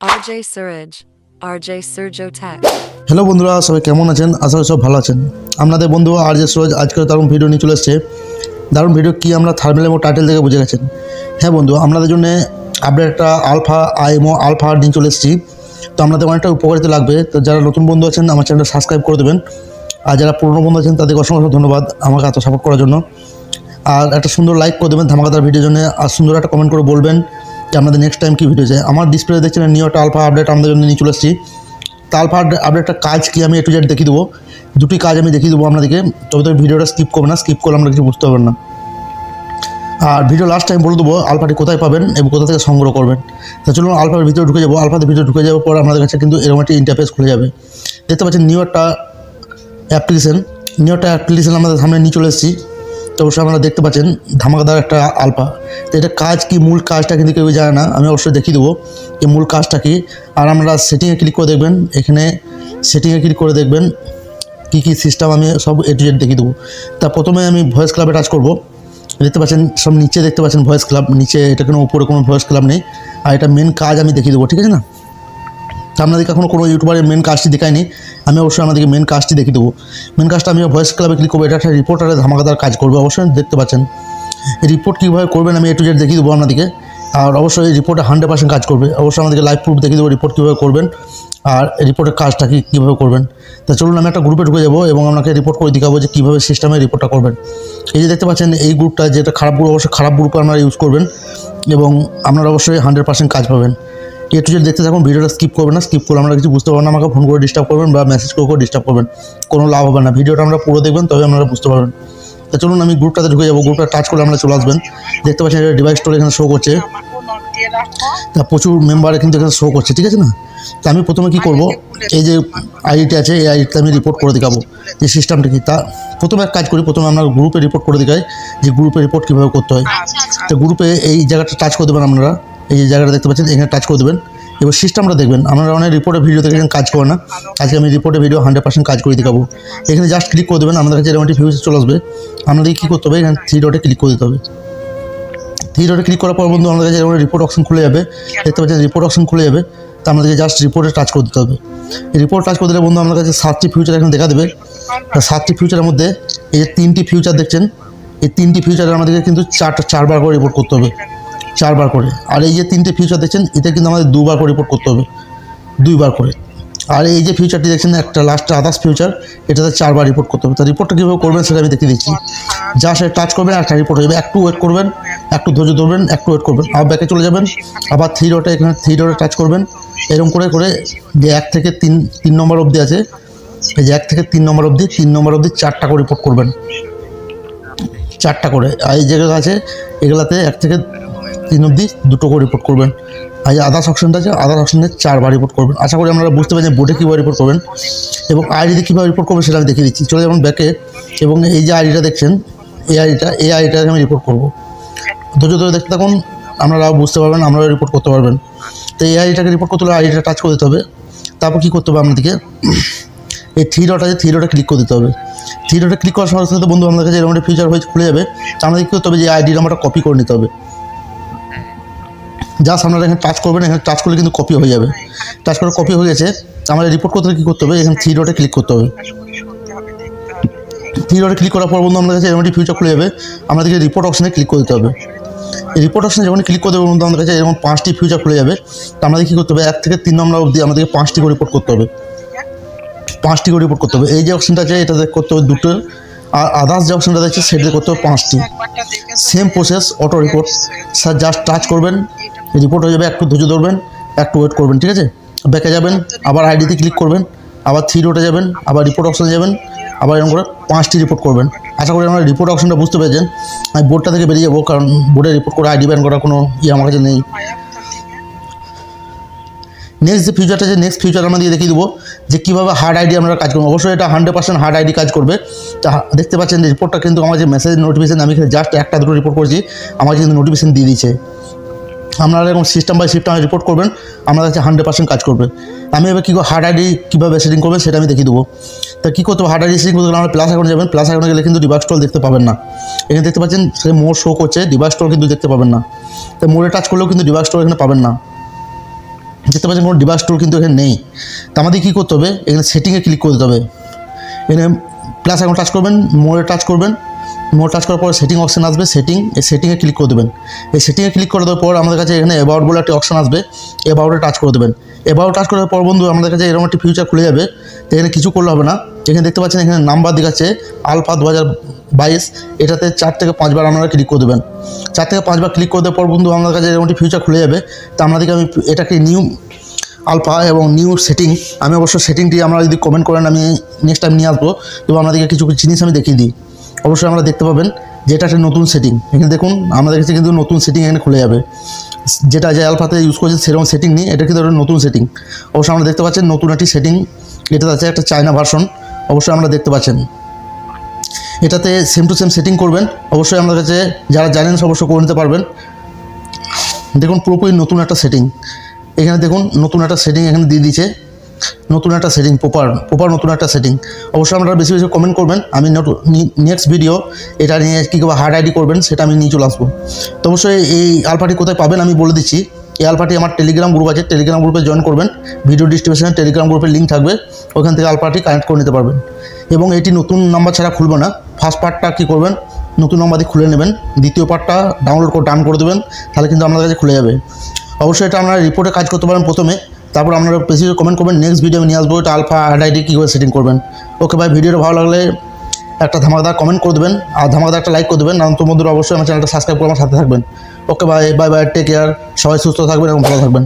RJ Suraj, RJ Surjo Tech. Hello বন্ধুরা, সবাই কেমন আছেন? আশা করি সব ভালো আছেন। আপনাদের বন্ধু আরজে সুরজ আজকে দারুণ ভিডিও নিয়ে চলে এসেছে। দারুণ ভিডিও কি আমরা থাম্বনেল এবং টাইটেল থেকে বুঝে গেছেন। হ্যাঁ বন্ধু, আপনাদের জন্য আপডেট একটা আলফা আইএমও আলফা নিয়ে চলে এসেছি। তো আপনাদের অনেকটা উপকারিতা লাগবে। তো যারা নতুন বন্ধু আছেন আমার চ্যানেলটা সাবস্ক্রাইব করে দেবেন, আর যারা পুরনো বন্ধু আছেন তাদেরকে অসংখ্য ধন্যবাদ আমাকে এত সাপোর্ট করার জন্য। আর একটা সুন্দর লাইক করে দেবেন ধামাকাদার ভিডিওর জন্য, আর সুন্দর একটা কমেন্ট করে বলবেন যে আপনাদের নেক্সট টাইম কী ভিডিও চাই। আমার ডিসপ্লে দেখছেন নিউ একটা আলফা আপডেট আমাদের জন্য নিয়ে চলে এসেছি। তা আলফা আপডেটটা কাজ কি আমি একটু জেড দেখিয়ে দেবো, দুটি কাজ আমি দেখিয়ে দেবো আপনাদেরকে। তবে তো ভিডিওটা স্কিপ করবে না, স্কিপ করলে আমরা কিছু বুঝতে পারবেন না। আর ভিডিও লাস্ট টাইম বলে দেবো আলফাটি কোথায় পাবেন এবং কোথা থেকে সংগ্রহ করবেন। তা চলুন আলফার ভিতরে ঢুকে যাবো। আলফাতে ভিতরে ঢুকে যাওয়ার পর আমাদের কাছে কিন্তু এরকম একটি ইন্টারফেস খুলে যাবে। দেখতে পাচ্ছেন নিউ একটা অ্যাপ্লিকেশন আমাদের সামনে নিয়ে চলে এসেছি। তো অবশ্যই আপনারা দেখতে পাচ্ছেন ধামাকাদার একটা আলফা। তো এটা কাজ কি, মূল কাজটা কিন্তু কেউ জানে না, আমি অবশ্যই দেখিয়ে দেবো এই মূল কাজটা কি। আর আমরা সেটিংয়ে ক্লিক করে দেখবেন, এখানে সেটিংয়ে ক্লিক করে দেখবেন কী কী সিস্টেম আমি সব এ টু জেড দেখিয়ে দেবো। তা প্রথমে আমি ভয়েস ক্লাবে টাচ করব। দেখতে পাচ্ছেন সব নিচে দেখতে পাচ্ছেন ভয়েস ক্লাব, নিচে এটা কোনো উপরে কোনো ভয়েস ক্লাব নেই। আর এটা মেন কাজ আমি দেখিয়ে দেবো, ঠিক আছে না? তা আপনাদেরকে এখনও কোনো ইউটিউবারের মেন কাজটি দেখায়নি, আমি অবশ্যই আমাদেরকে মেন কাজটি দেখিয়ে দেবো। মেন কাজটা আমি ভয়েস ক্লাবে ক্লিক করবো। এটা একটা রিপোর্টারের ধামাকাদার কাজ করবে, অবশ্যই দেখতে পাচ্ছেন। এই রিপোর্ট কীভাবে করবেন আমি এ টু জেড দেখিয়ে দেবো আপনাদেরকে। আর অবশ্যই এই রিপোর্টে 100% কাজ করবে। অবশ্যই আমাদেরকে লাইভ প্রুফ দেখিয়ে দেবো রিপোর্ট কীভাবে করবেন আর রিপোর্টের কাজটা কীভাবে করবেন। তা চলুন আমি একটা গ্রুপে ঢুকে যাবো এবং আপনাকে রিপোর্ট করে দেখাবো যে কীভাবে সিস্টেমে রিপোর্টটা করবেন। এই যে দেখতে পাচ্ছেন এই গ্রুপটা, যেটা খারাপ গ্রুপ, অবশ্যই খারাপ গ্রুপে আপনারা ইউজ করবেন এবং আপনারা অবশ্যই 100% কাজ পাবেন। এ টু জেড দেখতে থাকুন, ভিডিওটা স্কিপ করবেন না। স্কিপ করলে আমরা কিছু বুঝতে পারবেন না, আমাকে ফোন করে ডিস্টার্ব করবেন বা মেসেজ করে ডিস্টার্ব করবেন, কোনো লাভ হবে না। ভিডিওটা আমরা পুরো দেখবেন তবে আপনারা বুঝতে পারবেন। তো চলুন আমি গ্রুপটাতে ঢুকে যাবো। গ্রুপটা টাচ করলে আমরা চলে আসবেন। দেখতে পাচ্ছেন এটা ডিভাইস স্টোর এখানে শো করছে। তা প্রচুর মেম্বার কিন্তু এখানে শো করছে, ঠিক আছে না? তা আমি প্রথমে কী করবো, এই যে আইডিটি আছে এই আইডিতে আমি রিপোর্ট করে দেখাবো যে সিস্টেমটা কী। তা প্রথমে এক কাজ করি, প্রথমে আমরা গ্রুপে রিপোর্ট করে দেখাই যে গ্রুপে রিপোর্ট কীভাবে করতে হয়। তো গ্রুপে এই জায়গাটা টাচ করে দেবেন আপনারা, এই যে জায়গাটা দেখতে পাচ্ছেন এখানে টাচ করে দেবেন। এবার সিস্টেমটা দেখবেন, আপনারা অনেক রিপোর্টের ভিডিও দেখেন কাজ করে না, আজকে আমি রিপোর্টের ভিডিও 100% কাজ করে দেখাবো। এখানে জাস্ট ক্লিক করে দেবেন, আমাদের কাছে এরকম একটি ফিউচার চলে আসবে। আপনাদেরকে কী করতে হবে, এখানে 3 ডটে ক্লিক করে দিতে হবে। 3 ডটে ক্লিক করার পর বন্ধু আমাদের কাছে এরকম রিপোর্ট অপশন খুলে যাবে। দেখতে পাচ্ছেন রিপোর্ট অপশন খুলে যাবে। তো আমাদেরকে জাস্ট রিপোর্টে টাচ করে দিতে হবে। এই রিপোর্ট টাচ করে দিলে বন্ধু আমাদের কাছে 7টি ফিউচার এখানে দেখা দেবে। 7টি ফিউচারের মধ্যে এই যে 3টি ফিউচার দেখছেন, এই 3টি ফিউচারে আমাদেরকে কিন্তু চারবার করে রিপোর্ট করতে হবে, 4বার করে। আর এই যে 3টে ফিউচার দেখছেন এটা কিন্তু আমাদের 2বার করে রিপোর্ট করতে হবে, 2বার করে। আর এই যে ফিউচারটি দেখছেন একটা লাস্ট আদার্স ফিউচার, এটাতে 4বার রিপোর্ট করতে হবে। তো রিপোর্টটা কীভাবে করবেন সেটা আমি দেখিয়ে দিচ্ছি। যা সে টাচ করবেন একটা রিপোর্ট হয়ে যাবে, একটু ওয়েট করবেন, একটু ধৈর্য ধরবেন, একটু ওয়েট করবেন, আবার ব্যাকে চলে যাবেন, আবার 3 ডটে এখানে 3 ডটে টাচ করবেন। এরকম করে করে যে 1 থেকে 3 নম্বর অবধি আছে, এই যে 1 থেকে 3 নম্বর অবধি 3 নম্বর অবধি 4টা করে রিপোর্ট করবেন, 4টা করে। আর এই জায়গা আছে এগুলাতে 1 থেকে 3 অবধি 2টো করে রিপোর্ট করবেন। আর যে আদার্স অপশনটা আছে আদার্স অপশনে 4বার রিপোর্ট করবেন। আশা করি আপনারা বুঝতে পারছেন বোর্ডে কীভাবে রিপোর্ট করবেন এবং আইডিতে কীভাবে রিপোর্ট করবেন সেটা আমি দেখিয়ে দিচ্ছি। চলে যাবেন ব্যাকে এবং এই যে আইডিটা দেখছেন এই আইডিটাকে আমি রিপোর্ট করবো। ধৈর্য ধরে দেখতে থাকুন, আপনারাও বুঝতে পারবেন, আপনারা রিপোর্ট করতে পারবেন। তো এই আইডিটাকে রিপোর্ট করতে হলে আইডিটা টাচ করে দিতে হবে। তারপর কী করতে হবে আপনাদেরকে, এই 3 ডট আছে 3 ডটে ক্লিক করে দিতে হবে। 3 ডটে ক্লিক করার সাথে সাথে বন্ধু আমাদের কাছে এরকম একটা ফিচার হয়ে খুলে যাবে। আমাদের কী করতে হবে, যে আইডি নাম্বারটা কপি করে নিতে হবে। জাস্ট আপনারা এখানে টাচ করবেন, এখানে টাচ করলে কিন্তু কপি হয়ে যাবে। টাচ করে কপি হয়ে গেছে। আমাদের রিপোর্ট করতে কী করতে হবে, এখানে 3 ডটে ক্লিক করতে হবে। 3 ডটে ক্লিক করার পর বন্ধু আমাদের কাছে এরকম একটি ফিচার খুলে যাবে। আমাদেরকে রিপোর্ট অপশনে ক্লিক করে দিতে হবে। এই রিপোর্ট অপশনে যখন ক্লিক করে দেবে বন্ধু আমাদের কাছে এরকম 5টি ফিচার খুলে যাবে। তো আমাদের কী করতে হবে, 1 থেকে 3 নম্বর অবধি আমাদেরকে 5টি করে রিপোর্ট করতে হবে, 5টি করে রিপোর্ট করতে হবে। এই যে অপশনটা আছে এটাতে করতে হবে 2টো, আর আদার্স যে অপশনটা আছে সেটাতে করতে হবে 5টি। Same process, auto report. Sir just touch করবেন, রিপোর্ট হয়ে যাবে, একটু ধৈর্য ধরবেন, একটু ওয়েট করবেন, ঠিক আছে? ব্যাকে যাবেন, আবার আইডিতে ক্লিক করবেন, আবার 3 ডটে যাবেন, আবার রিপোর্ট অপশনে যাবেন, আবার এরকম করে 5টি রিপোর্ট করবেন। আশা করি আমরা রিপোর্ট অপশনটা বুঝতে পেরেছেন। আমি বোর্ডটা থেকে বেরিয়ে যাবো, কারণ বোর্ডে রিপোর্ট করে আইডি ব্যান করার কোনো আমার কাছে নেই। নেক্সট যে ফিউচারটা আছে নেক্সট ফিউচার আমরা দিয়ে দেখিয়ে দেবো যে কীভাবে হার্ড আইডি আমরা কাজ করবো। অবশ্যই এটা 100% হার্ড আইডি কাজ করবে। তা দেখতে পাচ্ছেন রিপোর্টটা কিন্তু আমার যে মেসেজ নোটিফিকেশন, আমি জাস্ট একটা দুটো রিপোর্ট করেছি, আমার কিন্তু নোটিফিকেশন দিয়ে দিয়েছে। আপনারা এরকম সিস্টেম বাই সিস্টেম রিপোর্ট করবেন, আমার কাছে 100% কাজ করবে। আমি এবার কী হার্ড আইডি কীভাবে সেটিং করবেন সেটা আমি দেখিয়ে দেবো। তা কী করতে হবে, হার্ড আইডি সেটিং করতে গেলে আমরা প্লাস আইকনে যাবেন। প্লাস আইকনে গেলে কিন্তু ডিভাইস স্টোর দেখতে পাবেন না। এখানে দেখতে পাচ্ছেন সে মোর শো করছে, ডিভাইস স্টোর কিন্তু দেখতে পাবেন না। তো মোড়ে টাচ করলেও কিন্তু ডিভাইস স্টোর এখানে পাবেন না। দেখতে পাচ্ছেন কোনো ডিভাইস টুল কিন্তু এখানে নেই। তো আমাদের কী করতে হবে, এখানে সেটিংয়ে ক্লিক করে দিতে হবে। এখানে প্লাস এখন টাচ করবেন, মোড়ে টাচ করবেন, মোড় টাচ করার পর সেটিং অপশান আসবে, এই সেটিংয়ে ক্লিক করে দেবেন। এই সেটিংয়ে ক্লিক করে দেওয়ার পর আমাদের কাছে এখানে অ্যাবাউট বলে একটা অপশান আসবে, অ্যাবাউটে টাচ করে দেবেন। অ্যাবাউট টাচ করার পর বন্ধু আমাদের কাছে এরকম একটি ফিউচার খুলে যাবে। তো এখানে কিছু করলে হবে না, এখানে দেখতে পাচ্ছেন এখানে নাম্বার দেখাচ্ছে আলফা 2022, এটাতে 4 থেকে 5 বার আপনারা ক্লিক করে দেবেন। 4 থেকে 5 বার ক্লিক করে দেওয়ার পর বন্ধু আমাদের কাছে এরকম একটি ফিউচার খুলে যাবে। তো আপনাদেরকে আমি এটাকে নিউ আলফা এবং নিউ সেটিং, আমি অবশ্য সেটিংটি আমরা যদি কমেন্ট করেন আমি নেক্সট টাইম নিয়ে আসবো, তো আপনাদেরকে কিছু জিনিস আমি দেখিয়ে দিই। অবশ্যই আমরা দেখতে পাবেন যে এটা একটা নতুন সেটিং। এখানে দেখুন আমাদের কাছে কিন্তু নতুন সেটিং এখানে খুলে যাবে, যেটা যে আলফাতে ইউজ করছে সেরকম সেটিং নেই, এটা কিন্তু একটা নতুন সেটিং। অবশ্যই আমরা দেখতে পাচ্ছেন নতুন একটি সেটিং, এটা আছে একটা চায়না ভার্সন, অবশ্যই আমরা দেখতে পাচ্ছেন। এটাতে সেম টু সেম সেটিং করবেন, অবশ্যই আমাদের কাছে যারা জানেন অবশ্যই করে নিতে পারবেন। দেখুন পুরোপুরি নতুন একটা সেটিং, এখানে দেখুন নতুন একটা সেটিং এখানে দিয়ে দিয়েছে, নতুন একটা সেটিং, প্রপার নতুন একটা সেটিং। অবশ্যই আপনারা বেশি বেশি কমেন্ট করবেন, আমি নেক্সট ভিডিও এটা নিয়ে কীভাবে হার্ড আইডি করবেন সেটা আমি নিয়ে চলে আসবো। তো অবশ্যই এই আলফাটি কোথায় পাবেন আমি বলে দিচ্ছি। এই আলফাটি আমার টেলিগ্রাম গ্রুপ আছে, টেলিগ্রাম গ্রুপে জয়েন করবেন, ভিডিও ডিসক্রিপশনে টেলিগ্রাম গ্রুপের লিঙ্ক থাকবে, ওখান থেকে আলফাটি কানেক্ট করে নিতে পারবেন। এবং এটি নতুন নাম্বার ছাড়া খুলবে না। ফার্স্ট পার্টটা কী করবেন, নতুন নাম্বার দিয়ে খুলে নেবেন, দ্বিতীয় পার্টটা ডাউনলোড করে ডান করে দেবেন, তাহলে কিন্তু আপনাদের কাছে খুলে যাবে। অবশ্যই এটা আপনারা রিপোর্টে কাজ করতে পারেন প্রথমে, তারপর আপনারা বেশি কমেন্ট করবেন, নেক্সট ভিডিও আমি নিয়ে আসবো এটা আলফা হার্ড আইডি কীভাবে সেটিং করবেন। ওকে ভাই, ভিডিওটা ভালো লাগলে একটা ধামাকাদার কমেন্ট করে দেবেন আর ধামাকাদার একটা লাইক করে দেবেন। আর তো বন্ধুরা অবশ্যই আমার চ্যানেলটা সাবস্ক্রাইব করে আমার সাথে থাকবেন। ওকে ভাই, বাই বাই, টেক কেয়ার, সবাই সুস্থ থাকবেন এবং ভালো থাকবেন।